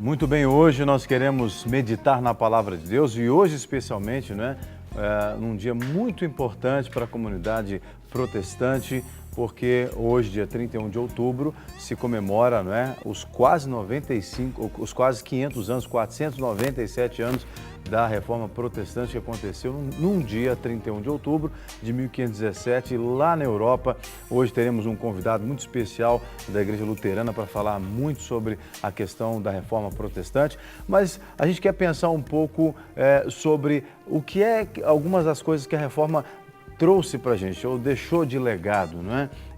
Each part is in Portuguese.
Muito bem, hoje nós queremos meditar na Palavra de Deus e hoje especialmente, num dia muito importante para a comunidade protestante, porque hoje, dia 31 de outubro, se comemora, os quase 500 anos, 497 anos da Reforma Protestante que aconteceu num dia 31 de outubro de 1517 lá na Europa. Hoje teremos um convidado muito especial da Igreja Luterana para falar muito sobre a questão da Reforma Protestante, mas a gente quer pensar um pouco sobre o que é algumas das coisas que a Reforma trouxe para a gente, ou deixou de legado,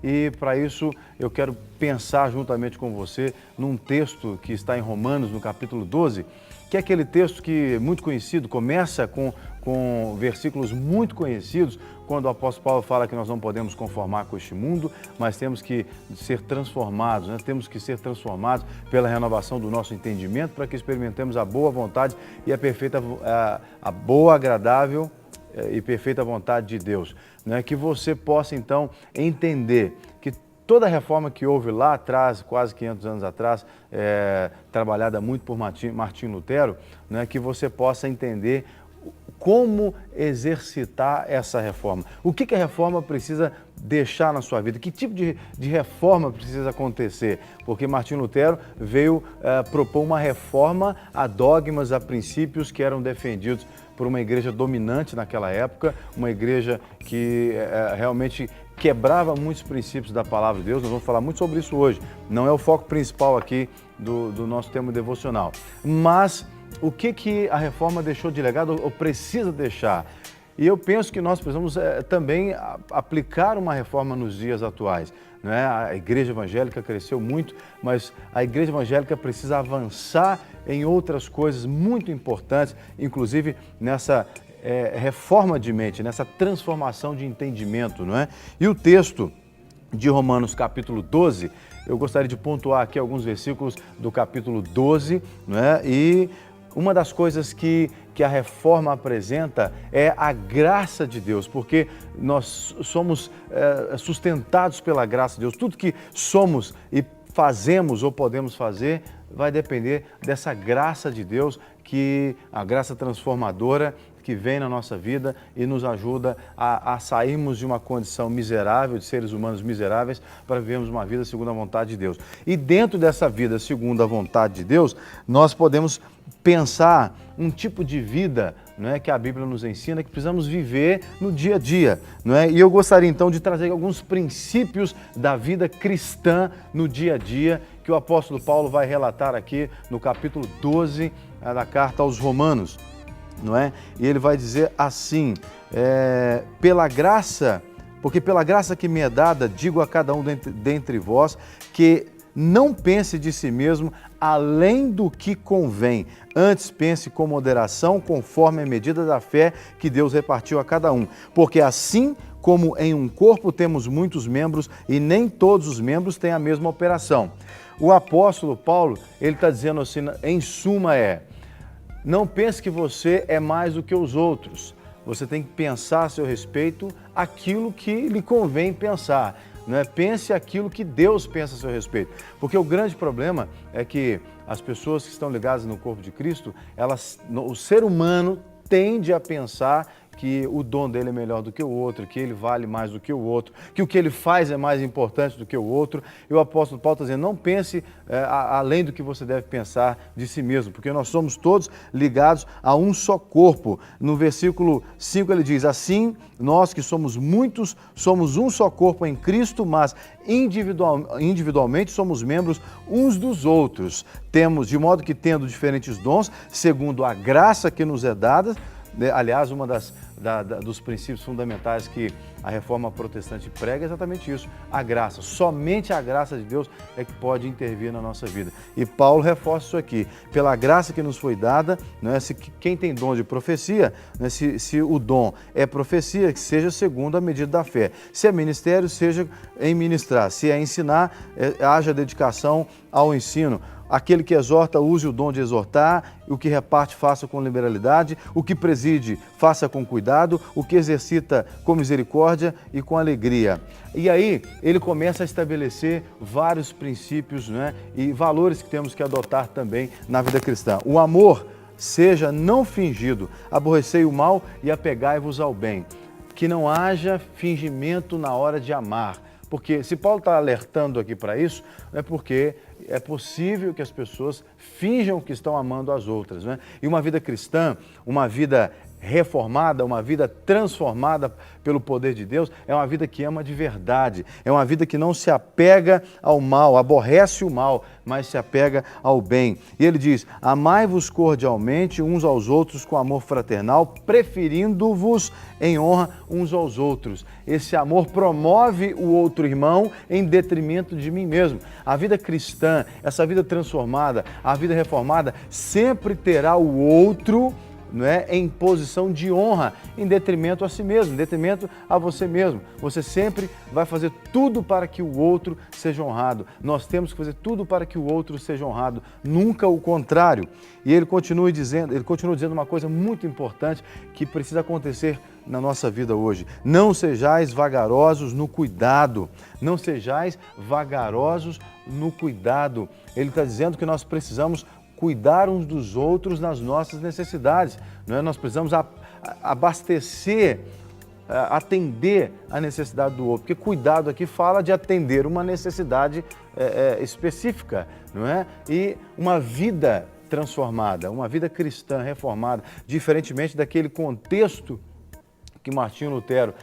E para isso eu quero pensar juntamente com você num texto que está em Romanos, no capítulo 12, que é aquele texto que é muito conhecido, começa com versículos muito conhecidos, quando o apóstolo Paulo fala que nós não podemos conformar com este mundo, mas temos que ser transformados, temos que ser transformados pela renovação do nosso entendimento, para que experimentemos a boa vontade e a perfeita, a boa, agradável e perfeita vontade de Deus. Que você possa então entender que toda a reforma que houve lá atrás, quase 500 anos atrás, trabalhada muito por Martim Lutero, que você possa entender como exercitar essa reforma. O que a reforma precisa deixar na sua vida? Que tipo de reforma precisa acontecer? Porque Martim Lutero veio propor uma reforma a dogmas, a princípios que eram defendidos por uma igreja dominante naquela época, uma igreja que realmente quebrava muitos princípios da palavra de Deus. Nós vamos falar muito sobre isso hoje. Não é o foco principal aqui do nosso tema devocional. Mas o que a reforma deixou de legado ou precisa deixar? E eu penso que nós precisamos também aplicar uma reforma nos dias atuais. A igreja evangélica cresceu muito, mas a igreja evangélica precisa avançar em outras coisas muito importantes, inclusive nessa reforma de mente, nessa transformação de entendimento. E o texto de Romanos capítulo 12, eu gostaria de pontuar aqui alguns versículos do capítulo 12, e uma das coisas que a reforma apresenta é a graça de Deus, porque nós somos sustentados pela graça de Deus. Tudo que somos e fazemos ou podemos fazer vai depender dessa graça de Deus, que a graça transformadora que vem na nossa vida e nos ajuda a sairmos de uma condição miserável, de seres humanos miseráveis, para vivermos uma vida segundo a vontade de Deus. E dentro dessa vida segundo a vontade de Deus, nós podemos pensar um tipo de vida que a Bíblia nos ensina, que precisamos viver no dia a dia. E eu gostaria então de trazer alguns princípios da vida cristã no dia a dia, que o apóstolo Paulo vai relatar aqui no capítulo 12 da carta aos Romanos. E ele vai dizer assim, porque pela graça que me é dada, digo a cada um dentre vós, que não pense de si mesmo além do que convém, antes pense com moderação, conforme a medida da fé que Deus repartiu a cada um. Porque assim como em um corpo temos muitos membros e nem todos os membros têm a mesma operação. O apóstolo Paulo, ele está dizendo assim, em suma não pense que você é mais do que os outros. Você tem que pensar a seu respeito aquilo que lhe convém pensar. Pense aquilo que Deus pensa a seu respeito. Porque o grande problema é que as pessoas que estão ligadas no corpo de Cristo, o ser humano tende a pensar que o dom dele é melhor do que o outro, que ele vale mais do que o outro, que o que ele faz é mais importante do que o outro. E o apóstolo Paulo está dizendo, não pense além do que você deve pensar de si mesmo, porque nós somos todos ligados a um só corpo. No versículo 5 ele diz, assim, nós que somos muitos, somos um só corpo em Cristo, mas individualmente somos membros uns dos outros. De modo que tendo diferentes dons, segundo a graça que nos é dada. Aliás, uma dos princípios fundamentais que a Reforma Protestante prega é exatamente isso, a graça. Somente a graça de Deus é que pode intervir na nossa vida. E Paulo reforça isso aqui. Pela graça que nos foi dada, quem tem dom de profecia, se o dom é profecia, que seja segundo a medida da fé. Se é ministério, seja em ministrar. Se é ensinar, haja dedicação ao ensino. aquele que exorta, use o dom de exortar, o que reparte, faça com liberalidade, o que preside, faça com cuidado, o que exercita com misericórdia e com alegria. E aí ele começa a estabelecer vários princípios, né, e valores que temos que adotar também na vida cristã. O amor seja não fingido, aborrecei o mal e apegai-vos ao bem. Que não haja fingimento na hora de amar. Porque se Paulo está alertando aqui para isso, é porque é possível que as pessoas finjam que estão amando as outras, né? E uma vida cristã, uma vida reformada, uma vida transformada pelo poder de Deus, é uma vida que ama de verdade, é uma vida que não se apega ao mal, aborrece o mal, mas se apega ao bem. E ele diz, amai-vos cordialmente uns aos outros com amor fraternal, preferindo-vos em honra uns aos outros. Esse amor promove o outro irmão em detrimento de mim mesmo. A vida cristã, essa vida transformada, a vida reformada, sempre terá o outro, não é, em posição de honra, em detrimento a si mesmo, em detrimento a você mesmo. Você sempre vai fazer tudo para que o outro seja honrado. Nós temos que fazer tudo para que o outro seja honrado, nunca o contrário. E ele continua dizendo uma coisa muito importante que precisa acontecer na nossa vida hoje. Não sejais vagarosos no cuidado. Não sejais vagarosos no cuidado. Ele está dizendo que nós precisamos cuidar uns dos outros nas nossas necessidades. Não é? Nós precisamos abastecer, atender a necessidade do outro. Porque cuidado aqui fala de atender uma necessidade específica, não é? E uma vida transformada, uma vida cristã reformada, diferentemente daquele contexto que Martinho Lutero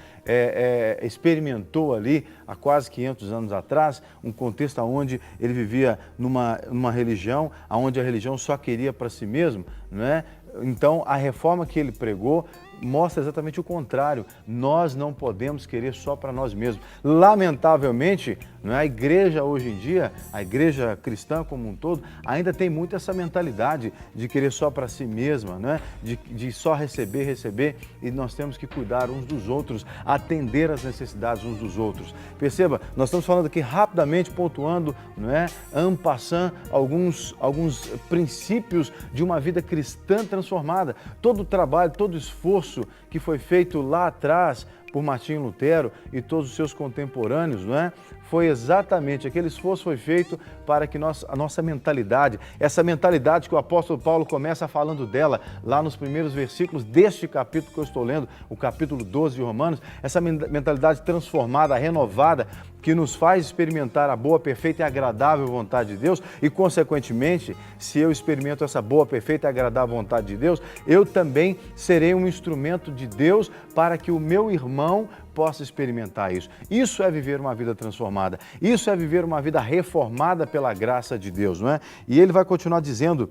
experimentou ali há quase 500 anos atrás, um contexto onde ele vivia numa religião, onde a religião só queria para si mesmo, não é? Então, a reforma que ele pregou mostra exatamente o contrário. Nós não podemos querer só para nós mesmos. Lamentavelmente, não é? A igreja hoje em dia, a igreja cristã como um todo, ainda tem muito essa mentalidade de querer só para si mesma, não é? De só receber, e nós temos que cuidar uns dos outros, atender às necessidades uns dos outros. Perceba, nós estamos falando aqui rapidamente, pontuando, não é? En passant, alguns princípios de uma vida cristã transformada. Todo o trabalho, todo o esforço que foi feito lá atrás por Martinho Lutero e todos os seus contemporâneos, não é? Foi exatamente, aquele esforço foi feito para que a nossa mentalidade, essa mentalidade que o apóstolo Paulo começa falando dela lá nos primeiros versículos deste capítulo que eu estou lendo, o capítulo 12 de Romanos, essa mentalidade transformada, renovada, que nos faz experimentar a boa, perfeita e agradável vontade de Deus e, consequentemente, se eu experimento essa boa, perfeita e agradável vontade de Deus, eu também serei um instrumento de Deus para que o meu irmão possa experimentar isso. Isso é viver uma vida transformada. Isso é viver uma vida reformada pela graça de Deus, não é? E ele vai continuar dizendo,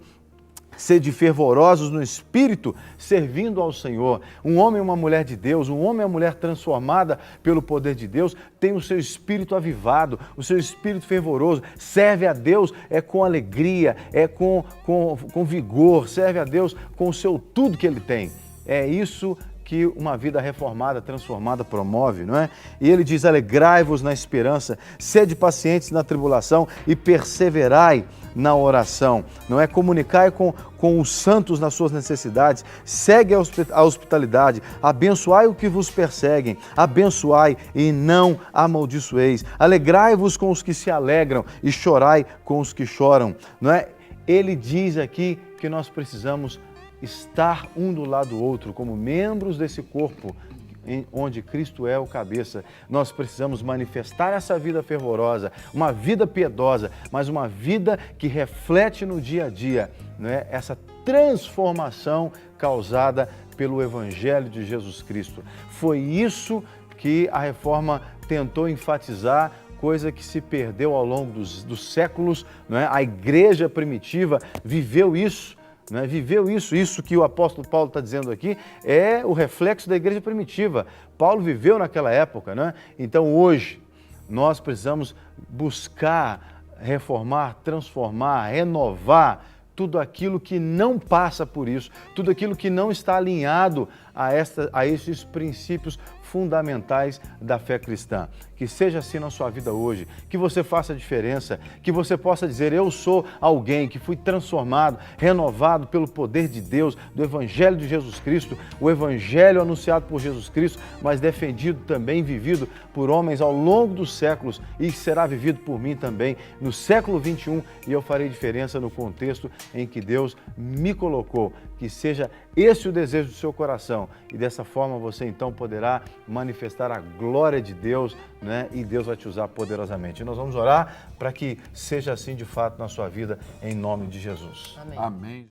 sede fervorosos no Espírito, servindo ao Senhor. Um homem e uma mulher de Deus, um homem e uma mulher transformada pelo poder de Deus, tem o seu espírito avivado, o seu espírito fervoroso, serve a Deus com alegria, com vigor, serve a Deus com o seu tudo que ele tem. É isso que uma vida reformada, transformada promove, não é? E ele diz, alegrai-vos na esperança, sede pacientes na tribulação e perseverai na oração, não é? Comunicai com os santos nas suas necessidades, segue a hospitalidade, abençoai o que vos perseguem, abençoai e não amaldiçoeis, alegrai-vos com os que se alegram e chorai com os que choram, não é? Ele diz aqui que nós precisamos estar um do lado do outro, como membros desse corpo, onde Cristo é o cabeça. Nós precisamos manifestar essa vida fervorosa, uma vida piedosa, mas uma vida que reflete no dia a dia, não é? Essa transformação causada pelo Evangelho de Jesus Cristo. Foi isso que a reforma tentou enfatizar, coisa que se perdeu ao longo dos séculos, não é? A igreja primitiva viveu isso. Né? Viveu isso que o apóstolo Paulo está dizendo aqui é o reflexo da igreja primitiva. Paulo viveu naquela época, né? Então hoje nós precisamos buscar, reformar, transformar, renovar tudo aquilo que não passa por isso, tudo aquilo que não está alinhado a esses princípios fundamentais da fé cristã. Que seja assim na sua vida hoje, que você faça a diferença, que você possa dizer, eu sou alguém que fui transformado, renovado pelo poder de Deus, do Evangelho de Jesus Cristo, o Evangelho anunciado por Jesus Cristo, mas defendido também, vivido por homens ao longo dos séculos e será vivido por mim também no século 21 e eu farei diferença no contexto em que Deus me colocou. Que seja esse o desejo do seu coração e dessa forma você então poderá manifestar a glória de Deus, né? E Deus vai te usar poderosamente. E nós vamos orar para que seja assim de fato na sua vida, em nome de Jesus. Amém. Amém.